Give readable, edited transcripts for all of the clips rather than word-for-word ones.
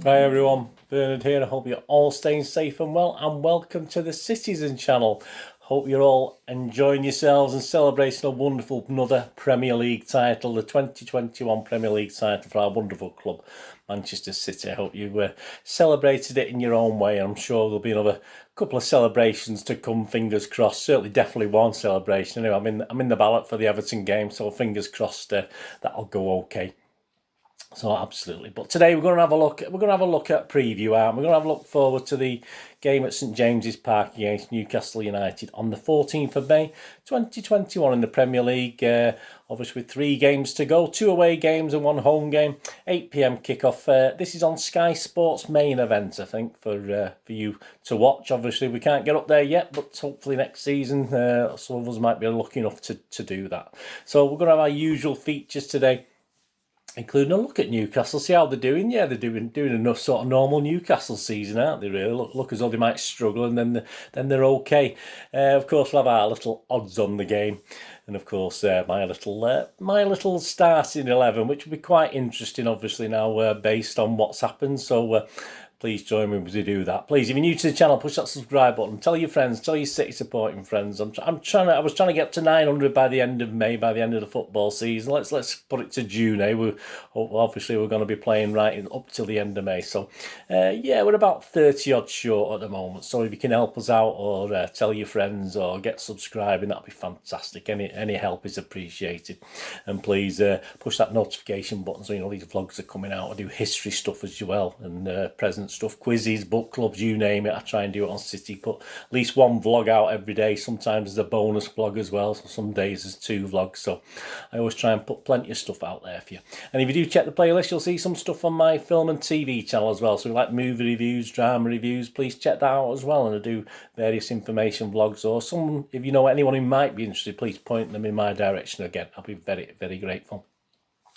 Hi everyone, Bernard here. I hope you're all staying safe and well, and welcome to the Citizen channel. Hope you're all enjoying yourselves and celebrating a wonderful another Premier League title, the 2021 Premier League title for our wonderful club, Manchester City. I hope you celebrated it in your own way. I'm sure there'll be another couple of celebrations to come. Fingers crossed. Certainly, definitely one celebration. Anyway, I'm in the ballot for the Everton game, so fingers crossed that'll go okay. So absolutely, but today we're going to have a look. We're going to have a look at preview, aren't we? We're going to have a look forward to the game at St James's Park against Newcastle United on the 14th of May, 2021 in the Premier League. Obviously, with 3 games to go, 2 away games and 1 home game. 8 p.m. kickoff. This is on Sky Sports main event, I think, for you to watch. Obviously, we can't get up there yet, but hopefully next season, some of us might be lucky enough to do that. So we're going to have our usual features today, including a look at Newcastle, see how they're doing. Yeah, they're doing enough sort of normal Newcastle season, aren't they? Really look as though they might struggle, and then they're okay. Of course, we'll have our little odds on the game, and of course my little starting 11, which will be quite interesting. Obviously now based on what's happened. So. Please join me as we do that. Please, if you're new to the channel, push that subscribe button. Tell your friends, tell your City supporting friends. I was trying to get up to 900 by the end of May, by the end of the football season. Let's put it to June. Obviously we're going to be playing right up till the end of May. So yeah, we're about 30 odd short at the moment. So if you can help us out, or tell your friends, or get subscribing, that'd be fantastic. Any help is appreciated. And please push that notification button so you know these vlogs are coming out. I do history stuff as well, and present stuff, quizzes, book clubs, you name it. I try and do it on City. Put at least 1 vlog out every day. Sometimes there's a bonus vlog as well. So some days there's 2 vlogs. So I always try and put plenty of stuff out there for you. And if you do check the playlist, you'll see some stuff on my film and TV channel as well. So like movie reviews, drama reviews, please check that out as well. And I do various information vlogs, or some, if you know anyone who might be interested, please point them in my direction again. I'll be very, very grateful.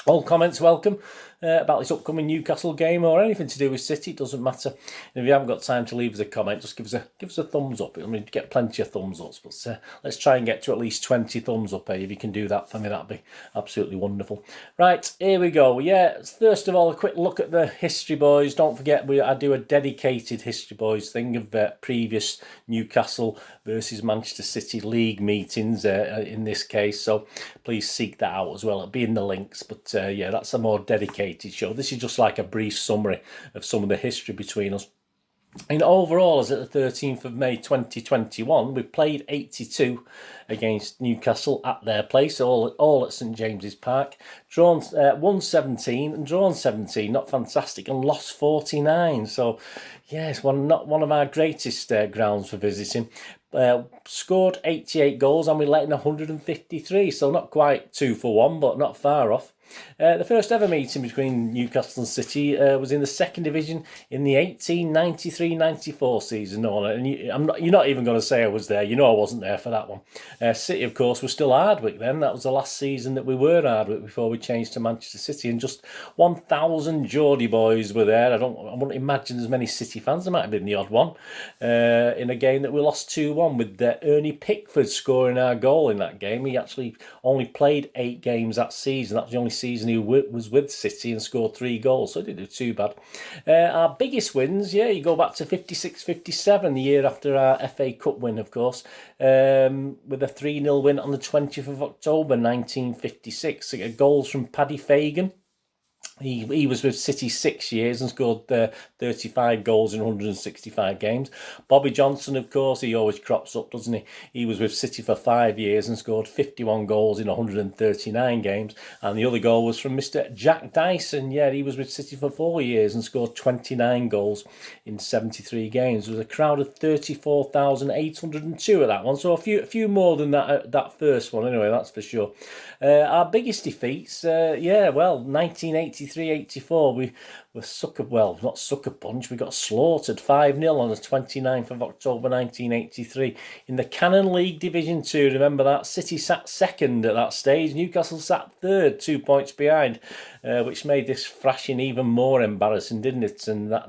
All comments welcome about this upcoming Newcastle game, or anything to do with City. It doesn't matter. And if you haven't got time to leave us a comment, just give us a thumbs up. I mean, get plenty of thumbs ups, but let's try and get to at least 20 thumbs up. If you can do that for me, that'd be absolutely wonderful. Right, here we go. Yeah, first of all, a quick look at the History Boys. Don't forget, I do a dedicated History Boys thing of previous Newcastle versus Manchester City league meetings in this case. So please seek that out as well. It'll be in the links. But yeah, that's a more dedicated show. This is just like a brief summary of some of the history between us. And overall, as at the 13th of May 2021, we played 82 against Newcastle at their place, all at St James's Park. Won 17 and drawn 17, not fantastic, and lost 49. So, yes, not one of our greatest grounds for visiting. Scored 88 goals and we let in 153, so not quite 2 for 1, but not far off. The first ever meeting between Newcastle and City was in the 2nd division in the 1893-94 season. No, and you're not even going to say I was there. You know I wasn't there for that one. City, of course, was still Hardwick then. That was the last season that we were Hardwick before we changed to Manchester City, and just 1,000 Geordie boys were there. I wouldn't imagine as many City fans. There might have been the odd one in a game that we lost 2-1 with Ernie Pickford scoring our goal in that game. He actually only played 8 games that season. That was the only season he was with City, and scored 3 goals, so he didn't do too bad. Our biggest wins, yeah, you go back to 56-57, the year after our FA Cup win, of course, with a 3-0 win on the 20th of October 1956. Goals from Paddy Fagan. He was with City 6 years and scored 35 goals in 165 games. Bobby Johnson, of course, he always crops up, doesn't he? He was with City for 5 years and scored 51 goals in 139 games. And the other goal was from Mr. Jack Dyson. Yeah, he was with City for 4 years and scored 29 goals in 73 games. There was a crowd of 34,802 at that one, so a few more than that first one anyway, that's for sure. Our biggest defeats, 1983-84, we were not sucker punched, we got slaughtered 5-0 on the 29th of October 1983 in the Cannon League Division 2. Remember that? City sat 2nd at that stage, Newcastle sat 3rd, 2 points behind, which made this thrashing even more embarrassing, didn't it? And that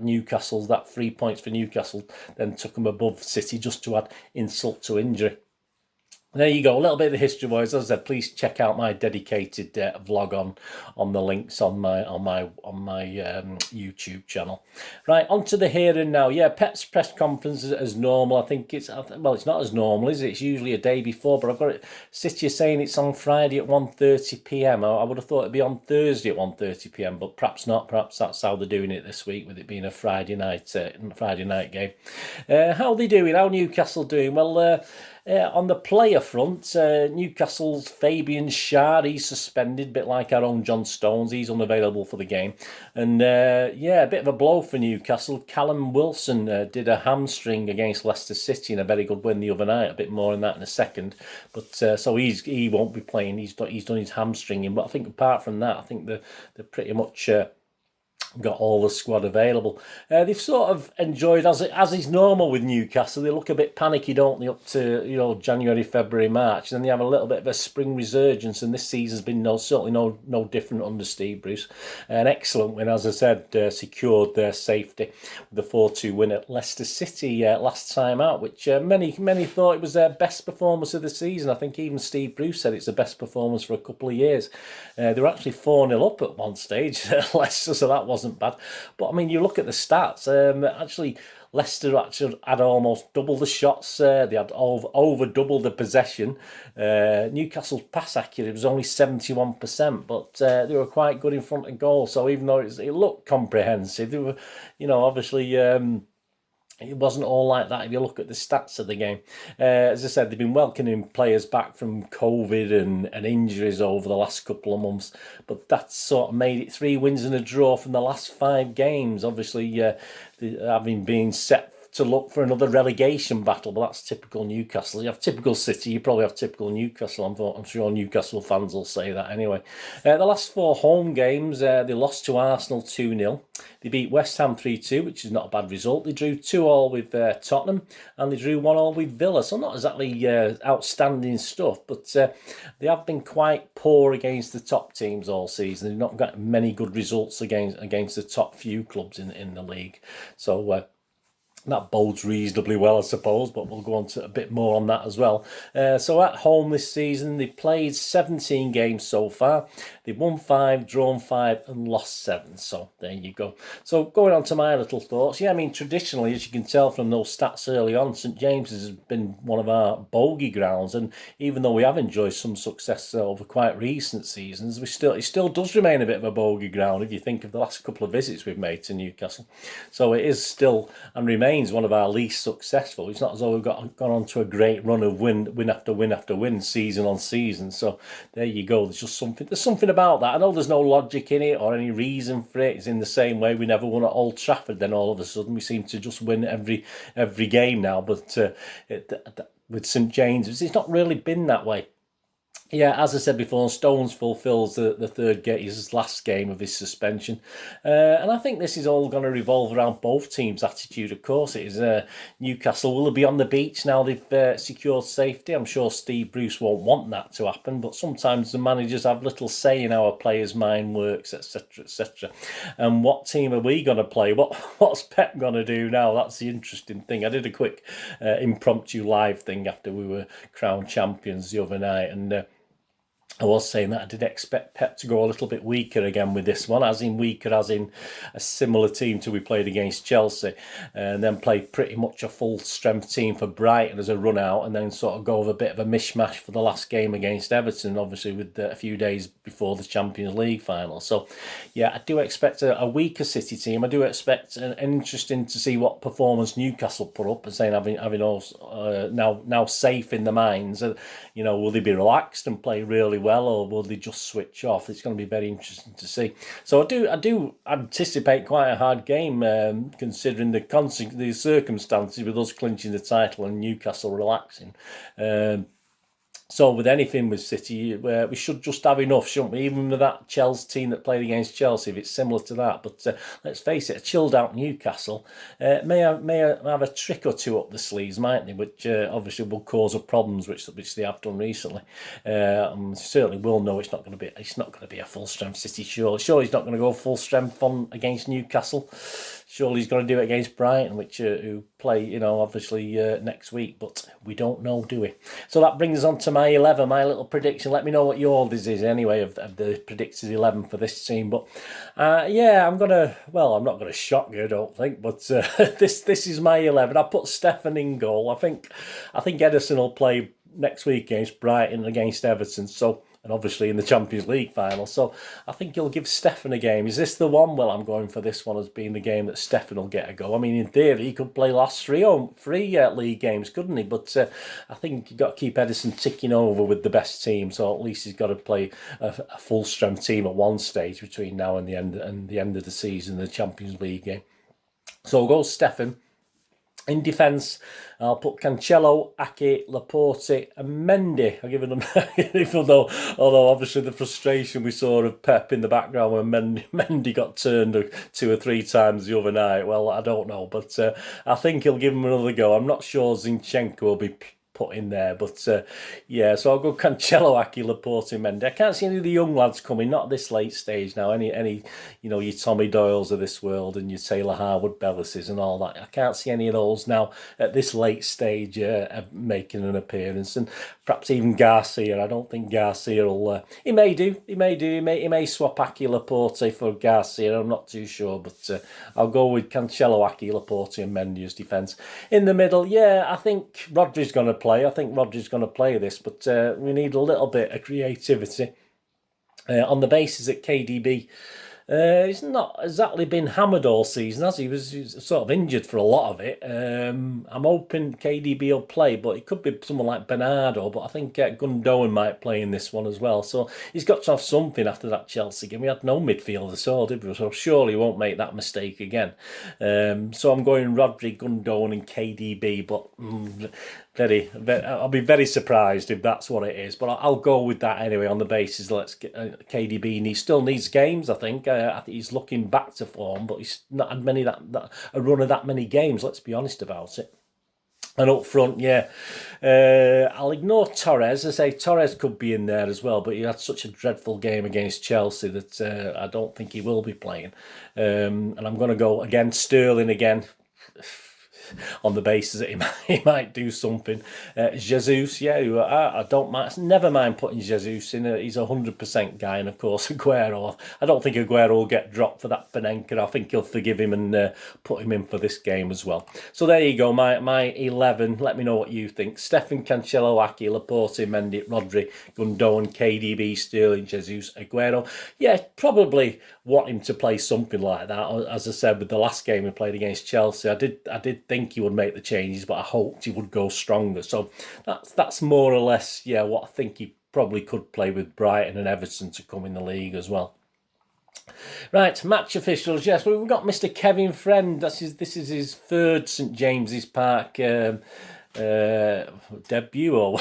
3 points for Newcastle then took them above City, just to add insult to injury. There you go, a little bit of the history, boys. As I said, please check out my dedicated vlog on the links on my YouTube channel. Right, on to the here and now. Yeah, Pep's press conference as normal. I think it's it's not as normal, is it? It's usually a day before, but I've got it. City are saying it's on Friday at 1:30 p.m. I would have thought it'd be on Thursday at 1:30 p.m, but perhaps not. Perhaps that's how they're doing it this week, with it being a Friday night game. How are they doing? How Newcastle doing? Well. On the player front, Newcastle's Fabian Schär, he's suspended, a bit like our own John Stones. He's unavailable for the game. And yeah, a bit of a blow for Newcastle. Colin Hulston did a hamstring against Leicester City in a very good win the other night. A bit more on that in a second. But so he won't be playing. He's done his hamstringing. But I think apart from that, I think they're pretty much... got all the squad available. They've sort of enjoyed, as is normal with Newcastle, they look a bit panicky, don't they, up to January, February, March, and then they have a little bit of a spring resurgence, and this season's been certainly no different under Steve Bruce. An excellent win, as I said, secured their safety with the 4-2 win at Leicester City last time out, which many thought it was their best performance of the season. I think even Steve Bruce said it's the best performance for a couple of years. They were actually 4-0 up at one stage at Leicester, so that wasn't bad. But I mean, you look at the stats, actually Leicester actually had almost double the shots, they had over double the possession. Newcastle's pass accuracy was only 71%, but they were quite good in front of goal. So even though it looked comprehensive, they were, obviously it wasn't all like that if you look at the stats of the game. As I said, they've been welcoming players back from COVID and injuries over the last couple of months, but that's sort of made it 3 wins and a draw from the last 5 games. Obviously, having been set to look for another relegation battle, but that's typical Newcastle. You have typical City, you probably have typical Newcastle. I'm sure Newcastle fans will say that anyway. The last 4 home games, they lost to Arsenal 2-0. They beat West Ham 3-2, which is not a bad result. They drew 2-2 with Tottenham, and they drew 1-1 with Villa. So not exactly outstanding stuff, but they have been quite poor against the top teams all season. They've not got many good results against the top few clubs in the league. So that bodes reasonably well, I suppose, but we'll go on to a bit more on that as well. So at home this season, they played 17 games so far. They've won 5, drawn 5, and lost 7. So there you go. So going on to my little thoughts. Yeah, I mean, traditionally, as you can tell from those stats early on, St James's has been one of our bogey grounds. And even though we have enjoyed some success over quite recent seasons, it still does remain a bit of a bogey ground if you think of the last couple of visits we've made to Newcastle. So it is still and remains one of our least successful. It's not as though we've gone on to a great run of win after win after win, season on season. So there you go. There's something about that. I know there's no logic in it or any reason for it. It's in the same way we never won at Old Trafford. Then all of a sudden we seem to just win every game now. But with St James's, it's not really been that way. Yeah, as I said before, Stones fulfills the third his last game of his suspension. And I think this is all going to revolve around both teams' attitude, of course. It is Newcastle will be on the beach now they've secured safety. I'm sure Steve Bruce won't want that to happen, but sometimes the managers have little say in how a player's mind works, etc., etc. And what team are we going to play? What's Pep going to do now? That's the interesting thing. I did a quick impromptu live thing after we were crowned champions the other night, and I was saying that I did expect Pep to go a little bit weaker again with this one, as in a similar team to we played against Chelsea, and then played pretty much a full strength team for Brighton as a run out, and then sort of go with a bit of a mishmash for the last game against Everton, obviously with a few days before the Champions League final. So yeah, I do expect a weaker City team. I do expect an interesting to see what performance Newcastle put up, and saying having also now safe in the minds. Will they be relaxed and play really well, or will they just switch off? It's going to be very interesting to see. So I do anticipate quite a hard game, considering the circumstances with us clinching the title and Newcastle relaxing. So with anything with City, we should just have enough, shouldn't we? Even with that Chelsea team that played against Chelsea, if it's similar to that. But let's face it, a chilled out Newcastle may have a trick or two up the sleeves, mightn't they? Which obviously will cause problems, which they have done recently. Certainly will know it's not going to be a full strength City. Sure, he's not going to go full strength on against Newcastle. surely he's going to do it against Brighton, which who play, obviously next week, but we don't know, do we? So that brings us on to my 11, my little prediction. Let me know what yours is anyway of the predicted 11 for this team. But yeah, I'm not going to shock you, I don't think, but this is my 11. I put Stefan in goal. I think Ederson will play next week against Brighton and against Everton. And obviously in the Champions League final. So I think he'll give Stefan a game. Is this the one? Well, I'm going for this one as being the game that Stefan will get a go. I mean, in theory, he could play last three league games, couldn't he? But I think you've got to keep Ederson ticking over with the best team. So at least he's got to play a full-strength team at one stage between now and the end of the season, the Champions League game. So we'll go Stefan. In defence, I'll put Cancelo, Ake, Laporte and Mendy. I'll give them, although obviously the frustration we saw of Pep in the background when Mendy got turned 2 or 3 times the other night. Well, I don't know, but I think he'll give him another go. I'm not sure Zinchenko will be put in there, but yeah, so I'll go Cancelo, Ake, Laporte, Mendy. I can't see any of the young lads coming, not at this late stage now. Any your Tommy Doyles of this world and your Taylor Harwood Bellises and all that. I can't see any of those now at this late stage making an appearance, and perhaps even Garcia. I don't think Garcia will. He may swap Ake, Laporte for Garcia. I'm not too sure, but I'll go with Cancelo, Ake, Laporte, and Mendy as defence. In the middle, yeah, I think Rodri's going to play. I think Rodri's going to play this, but we need a little bit of creativity on the basis that KDB he's not exactly been hammered all season, as he was sort of injured for a lot of it. I'm hoping KDB will play, but it could be someone like Bernardo, but I think Gundogan might play in this one as well. So he's got to have something after that Chelsea game. We had no midfielder, so did we? So surely he won't make that mistake again. So I'm going Rodri, Gundogan and KDB, but I'll be very surprised if that's what it is, but I'll go with that anyway on the basis let's get KDB. He still needs games. I think he's looking back to form, but he's not had a run of that many games. Let's be honest about it. And up front, yeah, I'll ignore Torres. I say Torres could be in there as well, but he had such a dreadful game against Chelsea that I don't think he will be playing. And I'm going to go again Sterling again. On the basis that he might do something. Jesus, yeah, I don't mind. Never mind putting Jesus in. He's 100% guy, and of course Aguero. I don't think Aguero will get dropped for that Panenka. I think he'll forgive him and put him in for this game as well. So there you go, my 11. Let me know what you think. Stefan, Cancelo, Ake, Laporte, Mendy, Rodri, Gundogan, KDB, Sterling, Jesus, Aguero. Yeah, probably want him to play something like that. As I said, with the last game we played against Chelsea, I did think he would make the changes, but I hoped he would go stronger. So that's more or less, yeah, what I think he probably could play with Brighton and Everton to come in the league as well. Right, match officials. Yes, we've got Mr. Kevin Friend. This is his third St James's Park debut or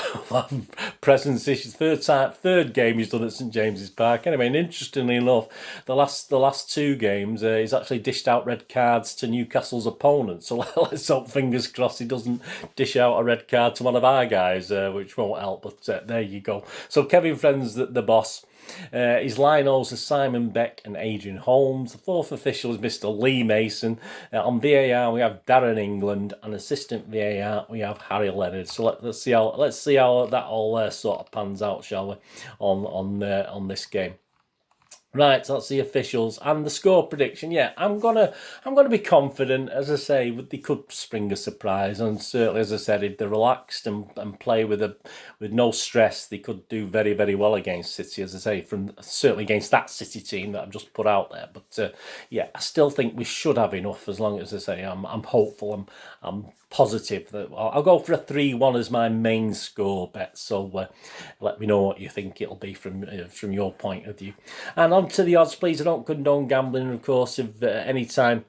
presence. This is third game he's done at St James's Park. Anyway, and interestingly enough, the last 2 games he's actually dished out red cards to Newcastle's opponents. So let's hope, fingers crossed, he doesn't dish out a red card to one of our guys, which won't help. But there you go. So Kevin Friend's the boss. His linos are Simon Beck and Adrian Holmes. The fourth official is Mr. Lee Mason. On VAR we have Darren England, and assistant VAR we have Harry Leonard. So let's see how that all sort of pans out, shall we, on this game. Right, so that's the officials and the score prediction. Yeah, I'm gonna be confident. As I say, they could spring a surprise, and certainly, as I said, if they're relaxed and play with no stress, they could do very, very well against City. As I say, certainly against that City team that I've just put out there. But yeah, I still think we should have enough. As long as I say, I'm hopeful. I'm positive that I'll go for a 3-1 as my main score bet. So let me know what you think it'll be from your point of view. And on to the odds, please. I don't condone gambling, of course. If any time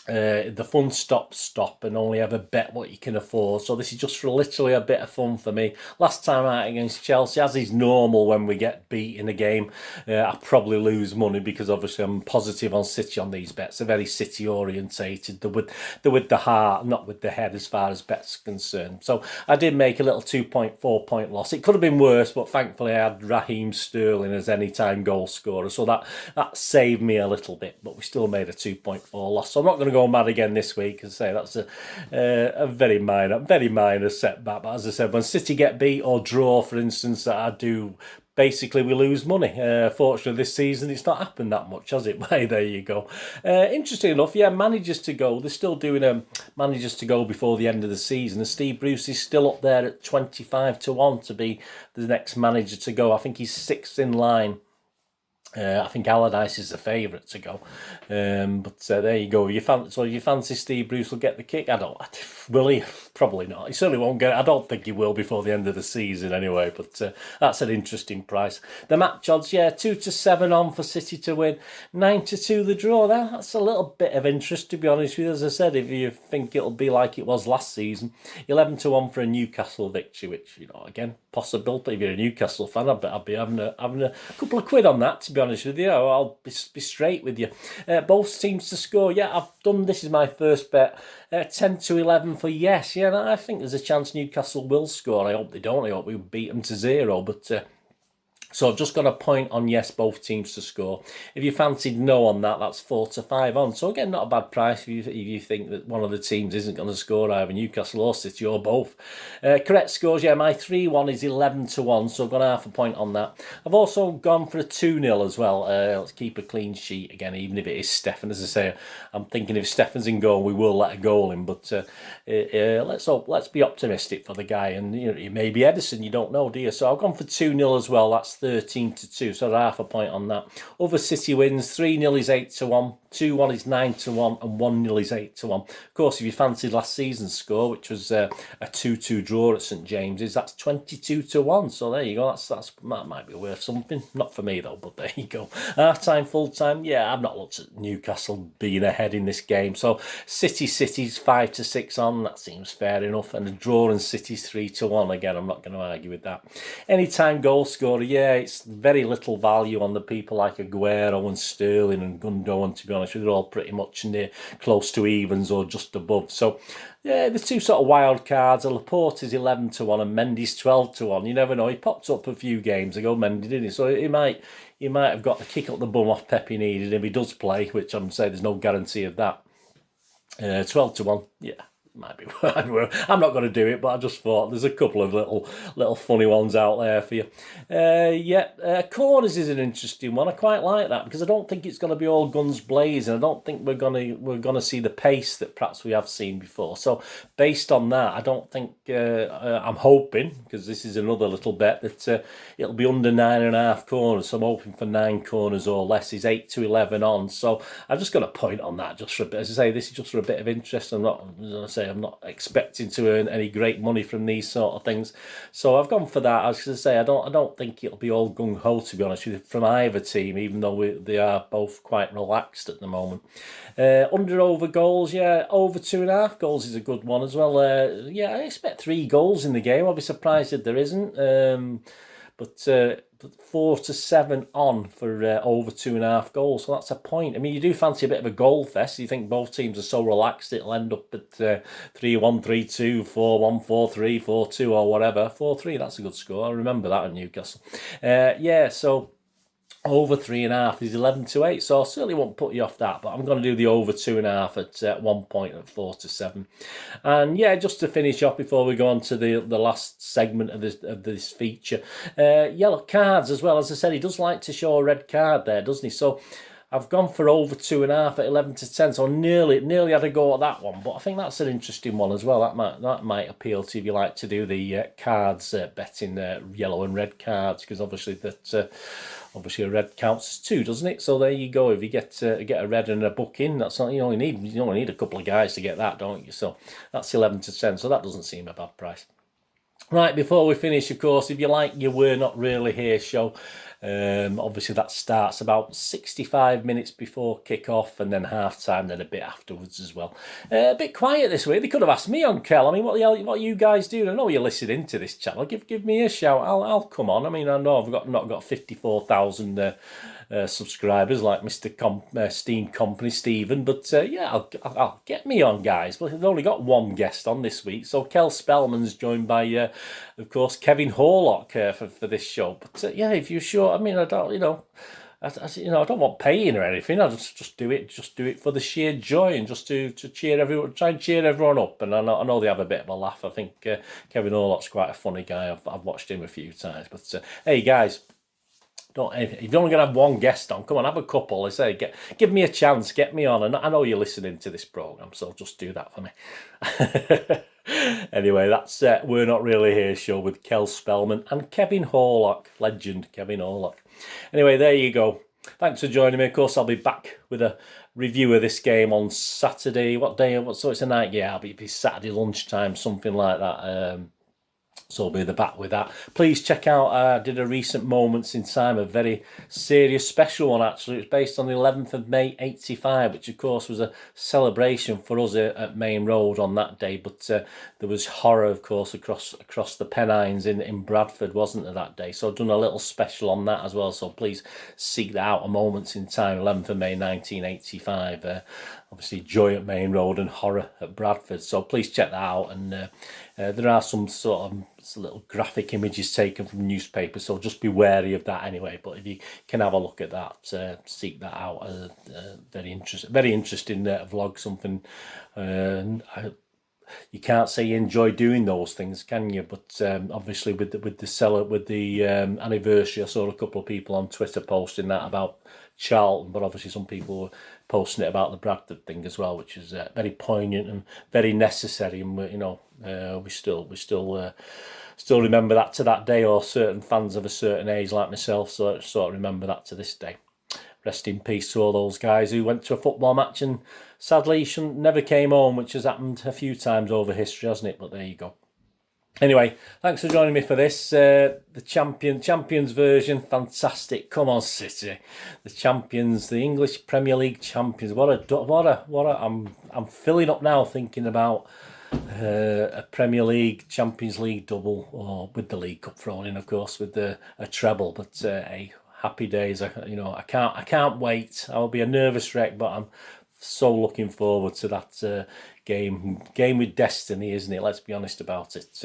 the fun stop and only ever bet what you can afford. So this is just for literally a bit of fun for me. Last time out against Chelsea, as is normal when we get beat in a game, I probably lose money because obviously I'm positive on City on these bets. They're very City orientated. They're with the heart, not with the head as far as bets are concerned. So I did make a little 2.4 point loss. It could have been worse, but thankfully I had Raheem Sterling as anytime goal scorer. So that saved me a little bit, but we still made a 2.4 loss. So I'm not going to go mad again this week. As I say, that's a very minor setback. But as I said, when City get beat or draw, for instance, that I do, basically we lose money. Fortunately this season it's not happened that much, has it? Hey, there you go. Interesting enough, yeah, managers to go. They're still doing managers to go before the end of the season. And Steve Bruce is still up there at 25-1 to be the next manager to go. I think he's sixth in line. I think Allardyce is the favourite to go, but there you go. So you fancy Steve Bruce will get the kick? Will he? Probably not. He certainly won't get it. I don't think he will before the end of the season anyway. But that's an interesting price. The match odds, 2-7 on for City to win, 9-2 the draw. That's a little bit of interest, to be honest with you. As I said, if you think it'll be like it was last season, 11-1 for a Newcastle victory, which again possible. But if you're a Newcastle fan, I bet I'd be having a couple of quid on that, to be honest with you. I'll be straight with you. Both teams to score. I've done. This is my first bet. 10-11 for yes. I think there's a chance Newcastle will score. I hope they don't. I hope we beat them to 0. But so I've just got a point on yes, both teams to score. If you fancied no on that, that's 4-5 on. So again, not a bad price if you think that one of the teams isn't going to score, either Newcastle or City or both. Correct scores, my 3-1 is 11-1, so I've got half a point on that. I've also gone for a 2-0 as well. Let's keep a clean sheet again, even if it is Stefan. As I say, I'm thinking if Stefan's in goal, we will let a goal in. But let's be optimistic for the guy. And it may be Edison, you don't know, do you? So I've gone for 2-0 as well. That's 13-2, so half a point on that. Other City wins, 3-0 is 8-1, 2-1 is 9-1, and 1-0 is 8-1. Of course, if you fancied last season's score, which was a 2-2 draw at St James's, that's 22-1. So there you go. That might be worth something. Not for me though, but there you go. Half time, full time. I've not looked at Newcastle being ahead in this game. So City's 5-6 on. That seems fair enough. And the draw and City's 3-1. Again, I'm not going to argue with that. Anytime goal scorer, it's very little value on the people like Aguero and Sterling and Gundogan, to be honest. They're all pretty much near close to evens or just above. So the two sort of wild cards are Laporte is 11-1 and Mendy's 12-1. You never know. He popped up a few games ago, Mendy, didn't he? So he might have got the kick up the bum off Pep he needed if he does play, which I'm saying there's no guarantee of that. 12-1, might be. I'm not going to do it, but I just thought there's a couple of little funny ones out there for you. Corners is an interesting one. I quite like that because I don't think it's going to be all guns blazing. I don't think we're going to see the pace that perhaps we have seen before. So based on that, I don't think I'm hoping, because this is another little bet, that it'll be under 9.5 corners. So I'm hoping for 9 corners or less. Is 8-11 on. So I've just got a point on that just for a bit. As I say, this is just for a bit of interest. I'm not expecting to earn any great money from these sort of things, so I've gone for that. As I say, I don't think it'll be all gung ho, to be honest with you, from either team, even though they are both quite relaxed at the moment. Under over goals, over 2.5 goals is a good one as well. I expect 3 goals in the game. I'll be surprised if there isn't. But 4-7 on for over 2.5 goals, so that's a point. I mean, you do fancy a bit of a goal fest. You think both teams are so relaxed it'll end up at 3-1, 3-2, 4-1, 4-3, 4-2 or whatever. 4-3, that's a good score. I remember that at Newcastle. So over 3.5 is 11-8, so I certainly won't put you off that, but I'm going to do the over 2.5 at 1 point at 4-7. And just to finish off before we go on to the last segment of this feature, yellow cards as well. As I said, he does like to show a red card there, doesn't he? So I've gone for over 2.5 at 11-10, so nearly had a go at that one. But I think that's an interesting one as well. That might appeal to you if you like to do the cards betting yellow and red cards, because obviously a red counts as 2, doesn't it? So there you go. If you get a red and a book in, that's not, you only need a couple of guys to get that, don't you? So that's 11-10. So that doesn't seem a bad price. Right, before we finish, of course, if you like your We're Not Really Here show, Obviously that starts about 65 minutes before kick-off, and then half-time, then a bit afterwards as well. A bit quiet this week. They could have asked me on, Kel. I mean, what are you guys doing? I know you're listening to this channel. Give me a shout. I'll come on. I mean, I know I've not got 54,000 subscribers like Mr. Steam Company Stephen, but yeah, I'll get me on, guys. But we've only got one guest on this week, so Kel Spellman's joined by, of course, Kevin Horlock for this show. But yeah, if you're sure, I mean, I don't, I don't want paying or anything. I just do it for the sheer joy and just to cheer everyone, try and cheer everyone up. And I know they have a bit of a laugh. I think Kevin Horlock's quite a funny guy. I've watched him a few times. But hey, guys. If you're only going to have one guest on, come on, have a couple. I say, give me a chance, get me on. And I know you're listening to this programme, so just do that for me. Anyway, that's We're Not Really Here show with Kel Spellman and Kevin Horlock, legend Kevin Horlock. Anyway, there you go. Thanks for joining me. Of course, I'll be back with a review of this game on Saturday. What day? So it's a night? Yeah, it'll be Saturday lunchtime, something like that. So I'll be back with that. Please check out, I did a recent Moments in Time, a very serious special one actually. It was based on the 11th of May 85, which of course was a celebration for us at Main Road on that day. But there was horror, of course, across the Pennines in Bradford, wasn't there, that day? So I've done a little special on that as well. So please seek that out, a Moments in Time, 11th of May 1985. Obviously, joy at Main Road and horror at Bradford. So please check that out. And there are some sort of little graphic images taken from newspapers, so just be wary of that anyway. But if you can have a look at that, seek that out. Very interesting vlog. Something you can't say you enjoy doing those things, can you? But obviously, with the anniversary, I saw a couple of people on Twitter posting that about Charlton, but obviously some people were posting it about the Bradford thing as well, which is very poignant and very necessary. And we still remember that to that day, or certain fans of a certain age like myself sort of remember that to this day. Rest in peace to all those guys who went to a football match and sadly never came home, which has happened a few times over history, hasn't it? But there you go. Anyway, thanks for joining me for this. The champions version, fantastic. Come on, City, the champions, the English Premier League champions. I'm filling up now thinking about a Premier League, Champions League double, or with the League Cup thrown in, of course, with a treble. But hey, happy days. I can't wait. I'll be a nervous wreck, but I'm so looking forward to that game with destiny, isn't it? Let's be honest about it.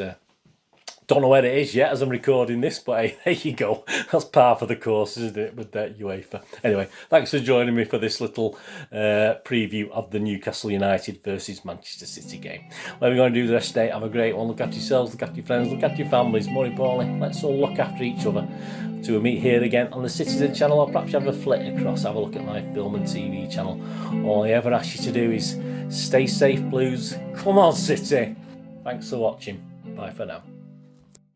Don't know where it is yet as I'm recording this, but hey, there you go. That's par for the course, isn't it, with that UEFA. Anyway, thanks for joining me for this little preview of the Newcastle United versus Manchester City game. What are we going to do the rest of the day? Have a great one. Look after yourselves, look after your friends, look after your families. More importantly, let's all look after each other. Till we meet here again on the Citizen channel, or perhaps have a flick across, have a look at my film and TV channel. All I ever ask you to do is stay safe, Blues. Come on, City. Thanks for watching. Bye for now.